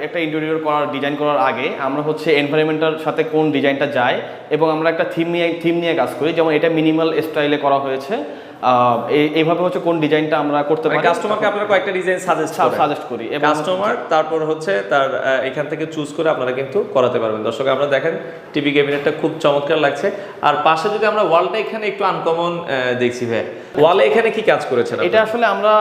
একটা ইন্টেরিয়র করার ডিজাইন করার আগে আমরা হচ্ছে এনভায়রনমেন্টের সাথে কোন ডিজাইনটা যায় এবং আমরা একটা থিম নিয়ে কাজ করি, যেমন এটা মিনিমাল স্টাইলে করা হয়েছে। এইভাবে হচ্ছে কোন ডিজাইনটা আমরা করতে পারি, কাস্টমারকে আপনারা কয়েকটা ডিজাইন সাজেস্ট করি, কাস্টমার তারপর হচ্ছে তার এখান থেকে চুজ করে আপনারা কিন্তু করাতে পারবেন। দর্শক আমরা দেখেন টিভি ক্যাবিনেটটা খুব চমৎকার লাগছে। আর পাশে যদি আমরা ওয়ালটা এখানে একটু আনকমন দেখছি ভাই, ওয়ালে এখানে কি কাজ করেছেন? এটা আসলে আমরা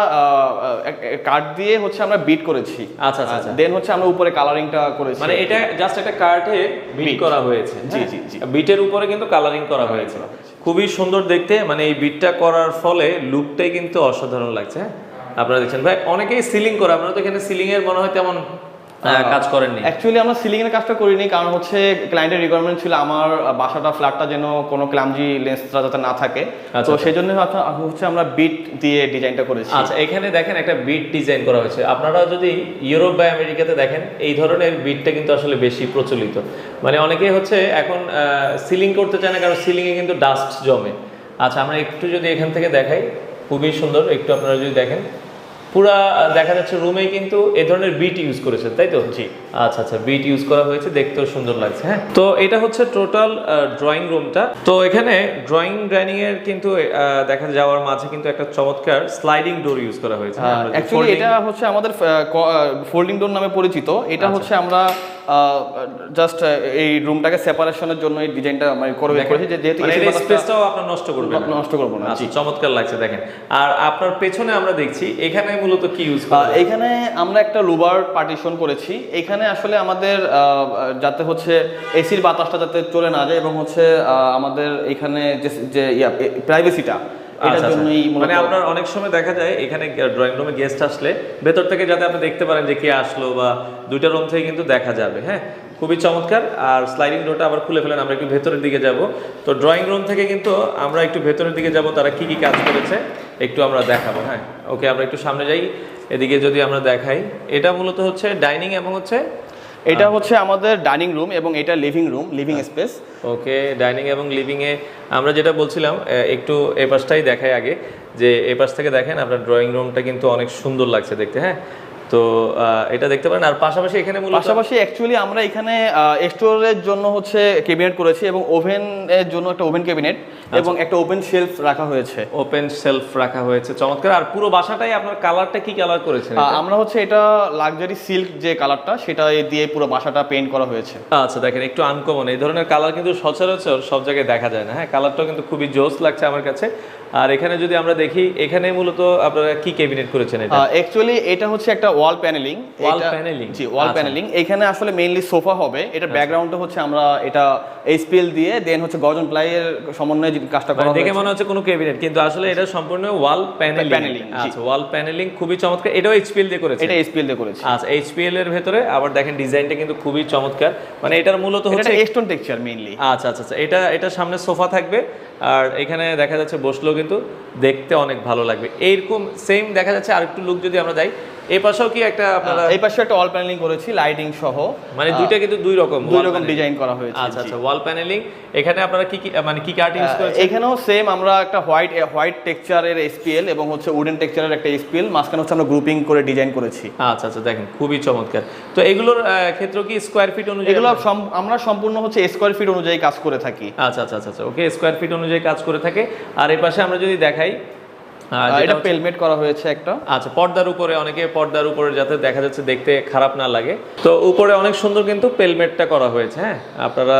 কাঠ দিয়ে হচ্ছে আমরা বিট করেছি। আচ্ছা আচ্ছা, দেন হচ্ছে আমরা উপরে কালারিংটা করেছি, মানে এটা জাস্ট একটা কাঠে বিট করা হয়েছে। জি জি জি, বিটের উপরে কিন্তু কালারিং করা হয়েছে, খুবই সুন্দর দেখতে। মানে এই বিটটা করার ফলে লুকটাই কিন্তু অসাধারণ লাগছে। আপনারা দেখছেন ভাই অনেকেই সিলিং করে, আপনারা তো এখানে সিলিং এর মনে হয় তেমন কাজ করেননি। অ্যাকচুয়ালি আমরা সিলিং এর কাজটা করিনি, কারণ হচ্ছে ক্লায়েন্টের রিকোয়ারমেন্ট ছিল আমার বাসাটা ফ্ল্যাটটা যেন কোনো ক্লামজি লেন্সটা যাতে না থাকে, তো সেই জন্য হচ্ছে আমরা বিট দিয়ে ডিজাইনটা করেছি। আচ্ছা, এখানে দেখেন একটা বিট ডিজাইন করা হয়েছে। আপনারা যদি ইউরোপ বা আমেরিকাতে দেখেন এই ধরনের বিটটা কিন্তু আসলে বেশি প্রচলিত। মানে অনেকেই হচ্ছে এখন সিলিং করতে চায় না, কারণ সিলিংয়ে কিন্তু ডাস্ট জমে। আচ্ছা, আমরা একটু যদি এখান থেকে দেখাই, খুবই সুন্দর। একটু আপনারা যদি দেখেন পুরা দেখা যাচ্ছে রুমে কিন্তু এই ধরনের বিট ইউজ করেছেন, তাই তো? জি। আচ্ছা আচ্ছা, বিট ইউজ করা হয়েছে, দেখতেও সুন্দর লাগছে। হ্যাঁ, তো এটা হচ্ছে টোটাল ড্রয়িং রুমটা। তো এখানে ড্রয়িং ডাইনিং এর কিন্তু দেখা যাওয়ার মাঝে কিন্তু একটা চমৎকার স্লাইডিং ডোর ইউজ করা হয়েছে। অ্যাকচুয়ালি এটা হচ্ছে আমাদের ফোল্ডিং ডোর নামে পরিচিত। এটা হচ্ছে আমরা জাস্ট এই রুমটাকে সেপারেশনের জন্য এই ডিজাইনটা মানে করেছি, যেহেতু এই স্পেসটাও আপনারা নষ্ট করবেন না। জি, চমৎকার লাগছে দেখেন। আর আপনার পেছনে আমরা দেখছি এখানে মূলত কি ইউজ করা হয়েছে? এখানে আমরা একটা লুবার পার্টিশন করেছি। এখানে আসলে আমাদের যাতে হচ্ছে এসির বাতাসটা যাতে চলে না যায় এবং হচ্ছে আমাদের এখানে যে প্রাইভেসিটা, এটার জন্যই। মানে আপনার অনেক সময় দেখা যায় এখানে ড্রয়িং রুমে গেস্ট আসলে ভেতর থেকে যাতে আপনি দেখতে পারেন যে কে আসলো, বা দুইটা রুম থেকে কিন্তু দেখা যাবে। হ্যাঁ, খুবই চমৎকার। আর স্লাইডিং ডোরটা আবার খুলে ফেলেন, আমরা একটু ভেতরের দিকে যাব। তো ড্রয়িং রুম থেকে কিন্তু আমরা একটু ভেতরের দিকে যাব, তারা কি কি কাজ করেছে একটু আমরা দেখাবো। হ্যাঁ, ওকে, আমরা একটু সামনে যাই। এদিকে যদি আমরা দেখাই, এটা মূলত হচ্ছে ডাইনিং এবং হচ্ছে এটা হচ্ছে আমাদের ডাইনিং রুম এবং এটা লিভিং স্পেস। ওকে, ডাইনিং এবং লিভিং এ আমরা যেটা বলছিলাম একটু এই পাশটাই দেখাই আগে, যে এই পাশ থেকে দেখেন আপনার ড্রয়িং রুমটা কিন্তু অনেক সুন্দর লাগছে দেখতে। হ্যাঁ, তো এটা দেখতে পারেন। আর পাশাপাশি এখানে পাশাপাশি অ্যাকচুয়ালি আমরা এখানে স্টোরের জন্য হচ্ছে ক্যাবিনেট করেছি এবং ওভেনের জন্য একটা ওভেন ক্যাবিনেট এবং একটা ওপেন শেলফ রাখা হয়েছে। চমৎকার। আর পুরো বাসাটাই আপনার কালারটা কি কালার করেছেন? আমরা হচ্ছে এটা লাক্সারি সিল্ক যে কালারটা, সেটা দিয়ে পুরো বাসাটা পেইন্ট করা হয়েছে। আচ্ছা, দেখেন একটু আনকমন, এই ধরনের কালার কিন্তু সচরাচর সব জায়গায় দেখা যায় না। হ্যাঁ, কালারটাও কিন্তু খুবই জোস লাগছে আমার কাছে। আর এখানে যদি আমরা দেখি, এখানে মূলত আপনারা কি ক্যাবিনেট করেছেন? এটা অ্যাকচুয়ালি এটা হচ্ছে একটা ওয়াল প্যানেলিং। জি, ওয়াল প্যানেলিং। এখানে আসলে মেইনলি সোফা হবে। এটা ব্যাকগ্রাউন্ডে হচ্ছে আমরা এটা এইচপিএল দিয়ে দেন হচ্ছে গর্জন প্লাই এর সমন্বয়ে কাজটা করা হয়েছে। দেখে মনে হচ্ছে কোনো ক্যাবিনেট, কিন্তু আসলে এটা সম্পূর্ণ ওয়াল প্যানেলিং। আচ্ছা, ওয়াল প্যানেলিং খুবই চমৎকার। এটাও এইচপিএল দিয়ে করেছে? এটা এইচপিএল দিয়ে করেছে। আচ্ছা, এইচপিএল এর ভেতরে আবার দেখেন ডিজাইনটা কিন্তু খুবই চমৎকার। মানে এটার মূলত হচ্ছে স্টোন টেক্সচার মেইনলি। আচ্ছা আচ্ছা আচ্ছা, এটা সামনে সোফা থাকবে, আর এখানে দেখা যাচ্ছে বসলেও কিন্তু দেখতে অনেক ভালো লাগবে। এইরকম সেম দেখা যাচ্ছে আরেকটু লুক যদি আমরা যাই, এই পাশেও কি একটা আপনারা এই পাশে একটা ওয়াল প্যানেলিং করেছি লাইটিং সহ, মানে দুইটা কিন্তু দুই রকম ডিজাইন করা হয়েছে। আচ্ছা আচ্ছা, ওয়াল প্যানেলিং। এখানে আপনারা কি কি মানে কি কার্ড ইউজ করেছেন? এখানেও সেম আমরা একটা হোয়াইট টেক্সচারের এসপিএল এবং হচ্ছে উডেন টেক্সচারের একটা এসপিএল, মাঝখানে হচ্ছে আমরা গ্রুপিং করে ডিজাইন করেছি। আচ্ছা আচ্ছা, দেখেন খুবই চমৎকার। তো এগুলোর ক্ষেত্রে কি স্কয়ার ফিট অনুযায়ী? এগুলো আমরা সম্পূর্ণ হচ্ছে স্কয়ার ফিট অনুযায়ী কাজ করে থাকি। আচ্ছা আচ্ছা আচ্ছা, ওকে, স্কয়ার ফিট অনুযায়ী কাজ করে থাকে। আর এই পাশে আমরা যদি দেখাই, এটা পেলমেট করা হয়েছে একটা। আচ্ছা, পর্দার উপরে, অনেকে পর্দার উপরে যাতে দেখা যাচ্ছে দেখতে খারাপ না লাগে, তো উপরে অনেক সুন্দর কিন্তু পেলমেটটা করা হয়েছে। হ্যাঁ, আপনারা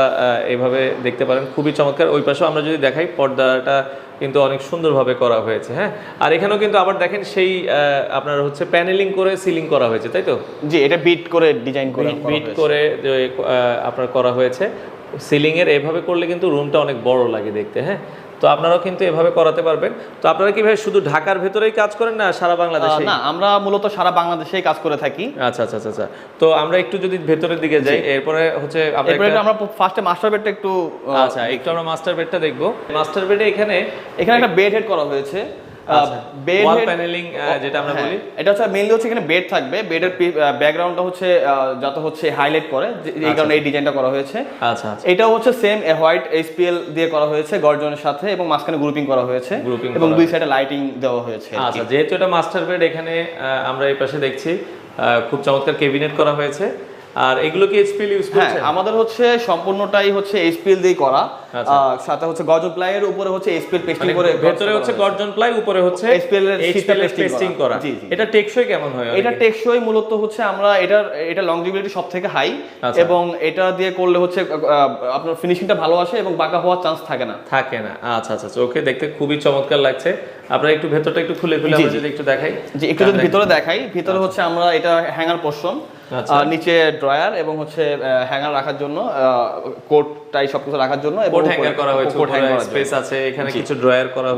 এইভাবে দেখতে পারেন, খুবই চমৎকার। ওই পাশেও আমরা যদি দেখাই, পর্দাটা কিন্তু অনেক সুন্দরভাবে করা হয়েছে। হ্যাঁ, আর এখানেও কিন্তু আবার দেখেন সেই আপনার হচ্ছে প্যানেলিং করে সিলিং করা হয়েছে, তাই তো? জি, এটা বিট করে ডিজাইন করে আপনার করা হয়েছে। সিলিং এর এভাবে করলে কিন্তু রুমটা অনেক বড় লাগে দেখতে। হ্যাঁ, তো আপনারাও কিন্তু এভাবে করাতে পারবেন। তো আপনারা কি ভাই শুধু ঢাকার ভেতরেই কাজ করেন না সারা বাংলাদেশে? না, আমরা মূলত সারা বাংলাদেশেই কাজ করে থাকি। আচ্ছা আচ্ছা আচ্ছা, তো আমরা একটু যদি ভেতরের দিকে যাই, এরপরে হচ্ছে আমরা ফার্স্টে মাস্টার বেডটা একটু আমরা মাস্টার বেডটা দেখবো। মাস্টার বেডে এখানে একটা বেড হেড করা হয়েছে। ওয়াল প্যানেলিং যেটা আমরা বলি, এটা হচ্ছে মেইনলি হচ্ছে এখানে বেড থাকবে, বেডের ব্যাকগ্রাউন্ডটা হচ্ছে যাতে হচ্ছে হাইলাইট করে, এই কারণে এই ডিজাইনটা করা হয়েছে। আচ্ছা আচ্ছা, এটাও হচ্ছে সেম হোয়াইট এইচপিএল দিয়ে করা হয়েছে গর্জনের সাথে, এবং মাঝখানে গ্রুপিং করা হয়েছে এবং দুই সাইডে লাইটিং দেওয়া হয়েছে। আচ্ছা, যেহেতু এটা মাস্টার বেড, এখানে আমরা এই পাশে দেখছি খুব চমৎকার ক্যাবিনেট করা হয়েছে। আর এগুলো কি এইচপিএল ইউজ হ্যাঁ, করছেন? আমাদের হচ্ছে সম্পূর্ণটাই হচ্ছে এইচপিএল দিয়ে করা, সাথে হচ্ছে গর্জন প্লাইয়ের উপরে হচ্ছে এইচপিএল পেস্টিং করে, ভেতরে হচ্ছে গর্জন প্লাই, উপরে হচ্ছে এইচপিএল এর পেস্টিং করা। এটা টেকসই কেমন হয়? এটা টেকসই মূলত হচ্ছে আমরা এটা লংজিভিটি সবথেকে হাই, এবং এটা দিয়ে করলে হচ্ছে আপনার ফিনিশিংটা ভালো আসে এবং বাঁকা হওয়ার চান্স থাকে না। আচ্ছা আচ্ছা, ওকে, দেখতে খুবই চমৎকার লাগছে। আপনারা একটু ভেতরটা একটু খুলে আমরা যদি একটু দেখাই, যে একটু যদি ভিতরে দেখাই, ভিতরে হচ্ছে আমরা এটা হ্যাঙ্গার পোরশন, নিচে ড্রয়ার এবং হচ্ছে হ্যাঙ্গার রাখার জন্য, কোট টাই সবকিছু রাখার জন্য, এবং কোট হ্যাঙ্গার করা হয়েছে, উপরে স্পেস আছে, এখানে কিছু ড্রয়ার করা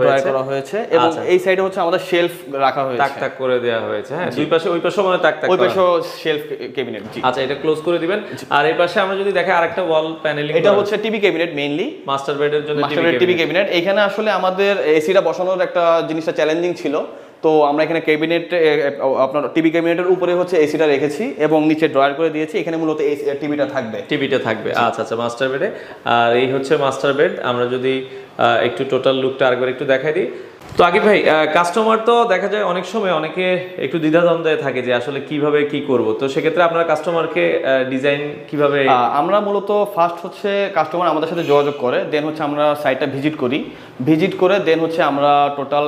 হয়েছে এবং এই সাইডে হচ্ছে আমাদের শেলফ রাখা হয়েছে, টাক টাক করে দেওয়া হয়েছে। হ্যাঁ, দুই পাশে, ওই পাশে মানে টাক টাক, ওই পাশে শেলফ ক্যাবিনেট। জি, আচ্ছা, এটা ক্লোজ করে দিবেন। আর এই পাশে আমরা যদি দেখি আরেকটা ওয়াল প্যানেলিং, এটা হচ্ছে টিভি ক্যাবিনেট, মেইনলি মাস্টার বেডের জন্য টিভি ক্যাবিনেট। এখানে আসলে আমাদের এসিটা বসানোর একটা জিনিসটা চ্যালেঞ্জিং ছিল, তো আমরা এখানে ক্যাবিনেট, আপনার টিভি ক্যাবিনেটের উপরে হচ্ছে এসিটা রেখেছি এবং নিচে ড্রয়ার করে দিয়েছি, এখানে মূলত টিভিটা থাকবে। আচ্ছা আচ্ছা, মাস্টার বেডে। আর এই হচ্ছে মাস্টার বেড। আমরা যদি একটু টোটাল লুকটা আরেকবার একটু দেখাই দিই। তো আকিব ভাই, কাস্টমার তো দেখা যায় অনেক সময় অনেকে একটু দ্বিধাদ্বন্দ্বে থাকে যে আসলে কিভাবে কি করব, তো সেক্ষেত্রে আপনারা কাস্টমারকে ডিজাইন কিভাবে? আমরা মূলত ফার্স্ট হচ্ছে কাস্টমার আমাদের সাথে যোগাযোগ করে, দেন হচ্ছে আমরা সাইটটা ভিজিট করে দেন হচ্ছে আমরা টোটাল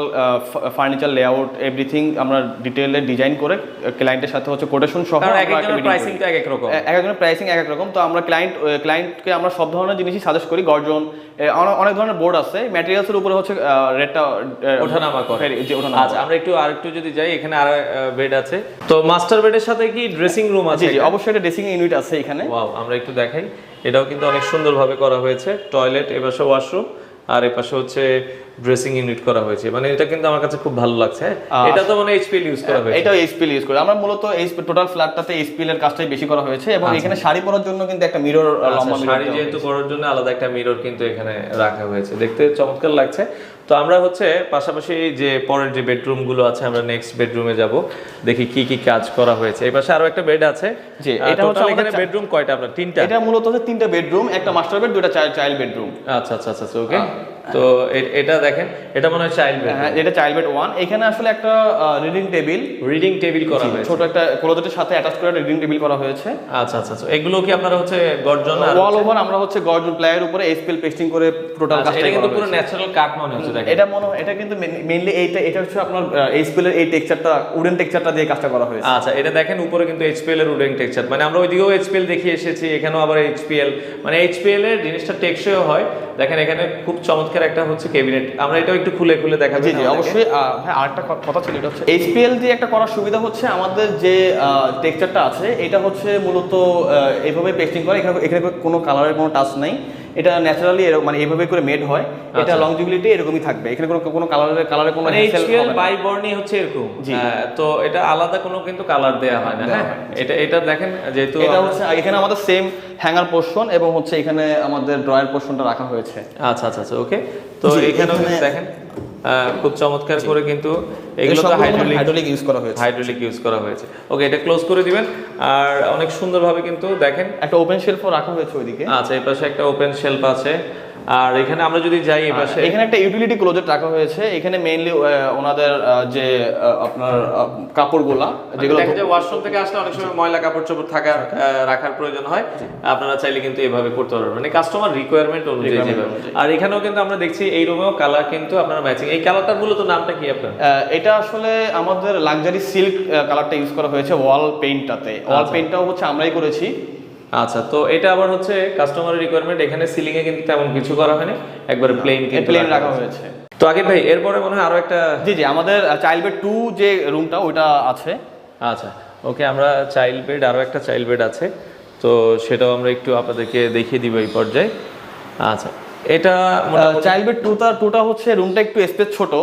ফার্নিচার লেআউট এভরিথিং আমরা ডিটেইলে ডিজাইন করে ক্লায়েন্টের সাথে হচ্ছে কোটেশন সহ, একজনের প্রাইসিংটা এক এক রকম, একজনের প্রাইসিং এক এক রকম। তো আমরা ক্লায়েন্টকে আমরা সব ধরনের জিনিসই সাজেস্ট করি। গর্জন, অনেক ধরনের বোর্ড আছে, ম্যাটেরিয়ালসের উপরে হচ্ছে রেটটা ওঠানামা করে। আচ্ছা, আমরা আরেকটু যদি যাই, এখানে আর বেড আছে। তো মাস্টার বেডের সাথে কি ড্রেসিং রুম আছে? জি, অবশ্যই একটা ড্রেসিং ইউনিট আছে এখানে। ওয়াও, আমরা একটু দেখাই। এটাও কিন্তু অনেক সুন্দরভাবে করা হয়েছে। টয়লেট, এপাশে ওয়াশরুম, আর এপাশে হচ্ছে ড্রেসিং ইউনিট করা হয়েছে। মানে এটা কিন্তু আমার কাছে খুব ভালো লাগছে। এটা তো মানে এইচপিএল ইউজ করা হয়েছে। এটাও এইচপিএল ইউজ করে। আমরা মূলত এই টোটাল ফ্ল্যাটটাতে এইচপিএল এর কাজটাই বেশি করা হয়েছে, এবং এখানে শাড়ি পরার জন্য কিন্তু একটা মিরর, লম্বা মিরর, শাড়ি যেহেতু পরার জন্য আলাদা একটা মিরর কিন্তু এখানে রাখা হয়েছে, দেখতে চমৎকার লাগছে। তো আমরা হচ্ছে পাশাপাশি যে পরের যে বেডরুম গুলো আছে, আমরা নেক্সট বেডরুমে যাব, দেখি কি কি কাজ করা হয়েছে। এই পাশে আরো একটা বেড আছে। জি, এটা হচ্ছে এখানে বেডরুম কয়টা আপনার? তিনটা। এটা মূলত হচ্ছে তিনটা বেডরুম, একটা মাস্টার বেড, দুটো চাইল্ড বেডরুম। আচ্ছা আচ্ছা আচ্ছা, ওকে। তো এটা দেখেন, এটা মনে হয় চাইল্ড বেড। হ্যাঁ, এটা চাইল্ড বেড 1। এখানে আসলে একটা রিডিং টেবিল করা হয়েছে, ছোট একটা ক্লোজেটের সাথে অ্যাটাচ করে রিডিং টেবিল করা হয়েছে। আচ্ছা আচ্ছা আচ্ছা, এগুলো কি আপনারা হচ্ছে গর্জন আর ওয়াল ওভার আমরা হচ্ছে গর্জন প্লাইয়ের উপরে এইচপিএল পেস্টিং করে টোটাল কাজটা করা হয়েছে। এটা কিন্তু পুরো ন্যাচারাল কাট মনে হচ্ছে, দেখেন। এটা কিন্তু মেইনলি এটা হচ্ছে আপনার এইচপিএল এর এই টেক্সচারটা, উডেন টেক্সচারটা দিয়ে কাজটা করা হয়েছে। আচ্ছা, এটা দেখেন উপরে কিন্তু এইচপিএল এর উডেন টেক্সচার, মানে আমরা ওইদিকেও এইচপিএল দেখিয়ে এসেছি, এখানেও আবার এইচপিএল, মানে এইচপিএল এর জিনিসটা টেকসইও হয়। দেখেন এখানে খুব চমৎকার একটা হচ্ছে ক্যাবিনেট। আমরা এটাও একটু খুলে দেখাবো। জি জি, অবশ্যই। ভাই, আরেকটা কথা ছিল, এটা হচ্ছে এইচপিএল দিয়ে একটা করার সুবিধা হচ্ছে আমাদের যে টেক্সচারটা আছে, এটা হচ্ছে মূলত এইভাবে পেস্টিং করে, এখানে কোনো কালারের কোনো টাচ নাই, এটা ন্যাচারালি মানে এইভাবে করে মেড হয়। এটা লংজিভিটি এরকমই থাকবে, এখানে কোনো কালারে কোনো এইচপিএল বাই বর্নি হচ্ছে এরকম। তো এটা আলাদা কোনো কিন্তু কালার দেয়া হয় না। হ্যাঁ, এটা দেখেন, যেহেতু এটা হচ্ছে এখানে আমাদের সেম হ্যাঙ্গার পোরশন এবং হচ্ছে এখানে আমাদের ড্রয়ার পোরশনটা রাখা হয়েছে। আচ্ছা আচ্ছা আচ্ছা, ওকে। তো এখানেও দেখেন খুব চমৎকার করে কিন্তু এগুলো তো হাইড্রোলিক ইউজ করা হয়েছে। ওকে, এটা ক্লোজ করে দিবেন। আর অনেক সুন্দরভাবে কিন্তু দেখেন একটা ওপেন শেলফও রাখা হয়েছে ওইদিকে। আচ্ছা, এই পাশে একটা ওপেন শেলফ আছে। আর এখানে আমরা যদি যাই, এই পাশে এখানে একটা ইউটিলিটি ক্লোজেট রাখা হয়েছে। এখানে মেইনলি ওনাদের যে আপনার কাপড়গুলা, যেগুলো দেখা যায় ওয়াশরুম থেকে আসলে অনেক সময় ময়লা কাপড় চোপড় রাখার প্রয়োজন হয়, আপনারা চাইলে কিন্তু এভাবে করতে পারবেন, মানে কাস্টমার রিকোয়ারমেন্ট অনুযায়ী যেভাবে। আর এখানেও কিন্তু আমরা দেখছি এই রুমেও কালার কিন্তু আপনারা ম্যাচিং। এই কালারটার মূলত নামটা কি আপনার? এটা আসলে আমাদের লাক্সারি সিল্ক কালারটা ইউজ করা হয়েছে ওয়াল পেইন্টটাতে। ওয়াল পেইন্টটাও হচ্ছে আমরাই করেছি। আচ্ছা, তো এটা আবার হচ্ছে কাস্টমারের রিকোয়ারমেন্ট। এখানে সিলিং এ কিন্তু তেমন কিছু করা হয়নি, একবারে প্লেন রাখা হয়েছে। তো আগে ভাই, এরপরে মনে হয় আরো একটা, জি আমাদের চাইল্ড বেড 2 যে রুমটা ওইটা আছে। আচ্ছা, ওকে, আমরা চাইল্ড বেড, আরো একটা চাইল্ড বেড আছে, তো সেটাও আমরা একটু আপনাদেরকে দেখিয়ে দিব এই পর্যায়ে। আচ্ছা, এটা চাইল্ড বেড 2টা হচ্ছে রুমটা একটু স্পেস ছোট,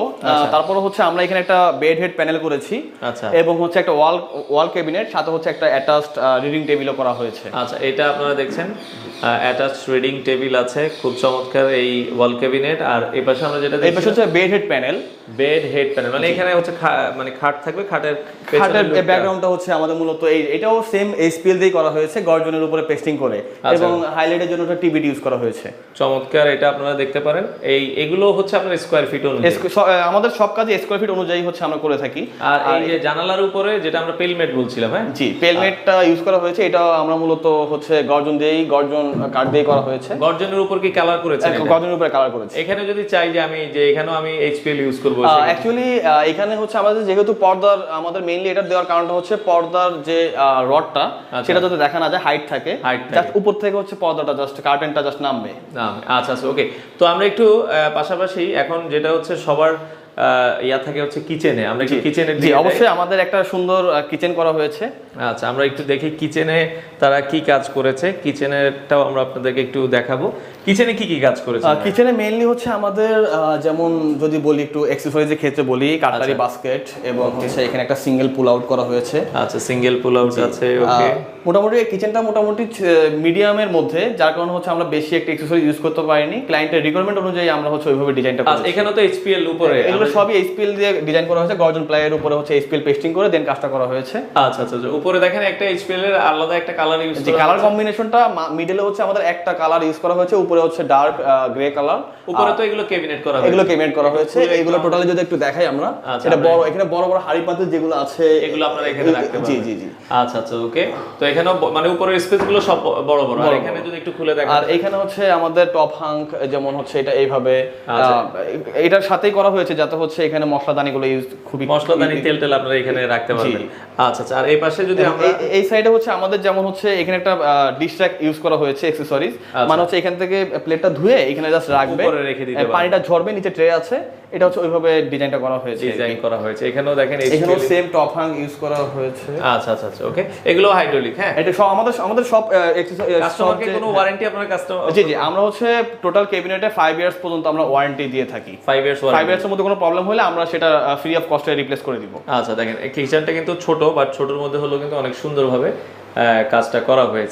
তারপরে হচ্ছে আমরা এখানে একটা বেড হেড প্যানেল করেছি। আচ্ছা, এবং হচ্ছে একটা ওয়াল ক্যাবিনেট, সাথে হচ্ছে একটা অ্যাটাচড রিডিং টেবিলও করা হয়েছে। আচ্ছা, এটা আপনারা দেখছেন অ্যাটাচড রিডিং টেবিল আছে, খুব চমৎকার এই ওয়াল ক্যাবিনেট। আর এই পাশে আমরা যেটা দেখছি, এই পাশে হচ্ছে বেড হেড প্যানেল, মানে এখানে হচ্ছে মানে খাট থাকবে, খাটের ব্যাকগ্রাউন্ডটা হচ্ছে আমাদের মূলত এটাও সেম এইচপিএল দিয়ে করা হয়েছে, গর্জনের উপরে পেস্টিং করে, এবং হাইলাইটের জন্য একটা টিভি ইউজ করা হয়েছে। চমৎকার এটা আপনারা দেখতে পারেন। এগুলো হচ্ছে আপনার স্কোয়ার ফিট অনুযায়ী। আমাদের সব কাজে স্কোয়ার ফিট অনুযায়ী হচ্ছে আমরা করে থাকি। আর এই যে জানালার উপরে যেটা আমরা পেলমেট বলছিলাম, হ্যাঁ জি পেলমেটটা ইউজ করা হয়েছে, এটা আমরা মূলত হচ্ছে গর্জন কাঠ দিয়ে করা হয়েছে। গর্জনের উপর কি কালার করেছেন? গর্জনের উপরে কালার করেছে। এখানে যদি চাই যে এখানেও আমি এইচপিএল ইউজ করব, অ্যাকচুয়ালি এখানে হচ্ছে আমাদের যেহেতু আমাদের মেইনলি এটা দেওয়ার কারণটা হচ্ছে পর্দার যে রডটা সেটা যাতে দেখা না যায়, হাইট থাকে, জাস্ট উপর থেকে হচ্ছে পর্দাটা জাস্ট কার্টেনটা জাস্ট নামবে। আচ্ছা আচ্ছা, ওকে। তো আমরা একটু পাশাপাশি এখন যেটা হচ্ছে সবার থাকে হচ্ছে কিচেনে, আমরা একটু কিচেনের জি অবশ্যই আমাদের একটা সুন্দর কিচেন করা হয়েছে। আচ্ছা, আমরা একটু দেখি কিচেনে তারা কি কাজ করেছে, কিচেনেরটাও আমরা আপনাদেরকে একটু দেখাবো। কিচেনে কি কি কাজ করেছে? কিচেনে মেইনলি হচ্ছে আমাদের যেমন যদি বলি একটু অ্যাকসেসরিজের ক্ষেত্রে বলি, কাটলারি বাস্কেট এবং হচ্ছে এখানে একটা সিঙ্গেল পুল আউট করা হয়েছে। আচ্ছা, সিঙ্গেল পুল আউট আছে, ওকে। মোটামুটি কিচেনটা মোটামুটি মিডিয়ামের মধ্যে, যার কারণে হচ্ছে আমরা বেশি একটা অ্যাকসেসরি ইউজ করতে পারিনি, ক্লায়েন্টের রিকোয়ারমেন্ট অনুযায়ী আমরা হচ্ছে ওইভাবে ডিজাইনটা করেছি। এখানে তো এইচপিএল উপরে, এগুলো সবই এইচপিএল দিয়ে ডিজাইন করা হয়েছে, গর্জন প্লাইয়ের উপরে হচ্ছে এইচপিএল পেস্টিং করে দেন কাজটা করা হয়েছে। আচ্ছা আচ্ছা, উপরে দেখেন একটা এইচপিএল এর আলাদা একটা কালার ইউজ করা, কালার কম্বিনেশনটা মিডলে হচ্ছে আমাদের একটা কালার ইউজ করা হয়েছে, উপরে হচ্ছে ডার্ক গ্রে কালার। উপরে তো এগুলো ক্যাবিনেট করা হয়েছে, এগুলো ক্যাবিনেট করা হয়েছে। এগুলো টোটালি যদি একটু দেখাই আমরা, এটা বড়, এখানে বড় বড় হাড়ি পাতিল যেগুলো আছে এগুলো আপনারা এখানে রাখতে পারেন। জি জি জি। আচ্ছা আচ্ছা, ওকে। তো এখানে মানে উপরের স্পেস গুলো সব বড় বড়, আর এখানে যদি একটু খুলে দেখেন, আর এখানে হচ্ছে আমাদের টপ হাঙ্ক যেমন হচ্ছে এটা এইভাবে এটার সাথেই করা হয়েছে, যাতে হচ্ছে এখানে মশলাদানি গুলো ইউজ, খুবই মশলাদানি তেল আপনারা এখানে রাখতে পারবেন। আচ্ছা আচ্ছা, আর এই পাশে যদি আমরা এই সাইডে হচ্ছে আমাদের যেমন হচ্ছে এখানে একটা ডিশ ট্র্যাক ইউজ করা হয়েছে, অ্যাকসেসরিজ, মানে হচ্ছে এখান থেকে প্লেটটা ধুয়ে এখানে জাস্ট রাখবে, উপরে রেখে দিতে পারবেন, পানিটা ঝরবে, নিচে ট্রে আছে, এটা হচ্ছে ওইভাবে ডিজাইনটা করা হয়েছে, ডিজাইন করা হয়েছে। এখানেও দেখেন এখানেও সেম টপ হাং ইউজ করা হয়েছে। আচ্ছা আচ্ছা আচ্ছা, ওকে। এগুলো হাইড্রোলিক, হ্যাঁ এটা সব আমাদের সব কাস্টমারকে কোনো ওয়ারেন্টি আপনারা কাস্টমার? জি জি, আমরা হচ্ছে টোটাল ক্যাবিনেটে 5 ইয়ার্স পর্যন্ত আমরা ওয়ারেন্টি দিয়ে থাকি। 5 ইয়ার্স এর মধ্যে কোনো প্রবলেম হলে আমরা সেটা ফ্রি অফ কস্টে রিপ্লেস করে দিব। আচ্ছা, দেখেন এই কিচেনটা কিন্তু ছোট, বাট ছোটর মধ্যে হলো কিন্তু অনেক সুন্দরভাবে কাজটা করা হয়েছে।